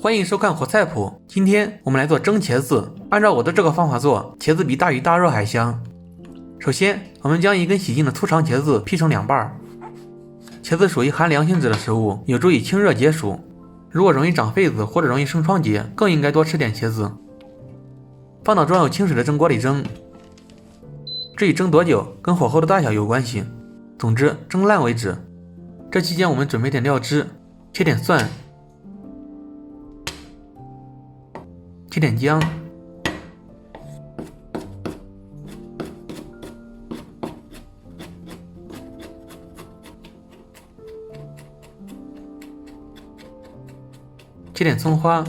欢迎收看活菜谱。今天我们来做蒸茄子。按照我的这个方法做，茄子比大鱼大肉还香。首先，我们将一根洗净的粗长茄子劈成两半。茄子属于寒凉性质的食物，有助于清热解暑。如果容易长痱子或者容易生疮结，更应该多吃点茄子。放到装有清水的蒸锅里蒸。至于蒸多久，跟火候的大小有关系。总之，蒸烂为止。这期间我们准备点料汁，切点蒜，切点姜，切点葱花，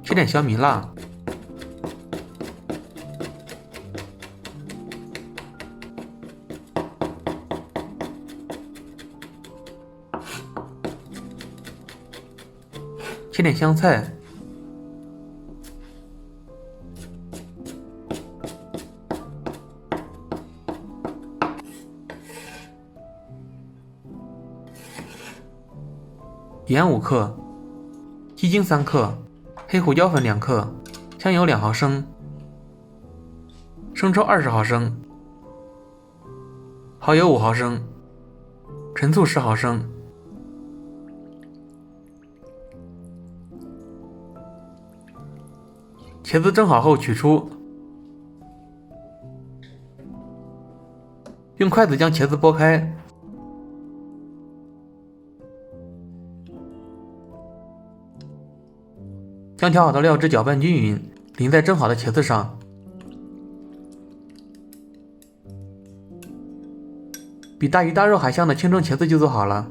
切点小米辣，切点香菜，盐5克，鸡精3克，黑胡椒粉2克，香油2毫升，生抽20毫升，蚝油5毫升，陈醋10毫升。茄子蒸好后取出，用筷子将茄子剥开，将调好的料汁搅拌均匀，淋在蒸好的茄子上。比大鱼大肉还香的清蒸茄子就做好了。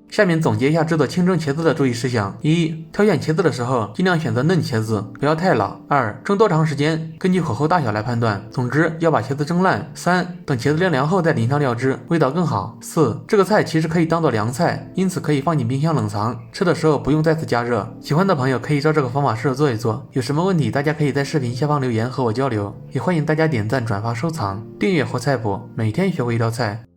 下面总结一下制作清蒸茄子的注意事项：一、挑选茄子的时候尽量选择嫩茄子，不要太老；二、蒸多长时间根据火候大小来判断，总之要把茄子蒸烂；三、等茄子晾凉后再淋上料汁，味道更好；四、这个菜其实可以当做凉菜，因此可以放进冰箱冷藏，吃的时候不用再次加热。喜欢的朋友可以照这个方法试着做一做，有什么问题大家可以在视频下方留言和我交流，也欢迎大家点赞、转发、收藏、订阅活菜谱，每天学会一道菜。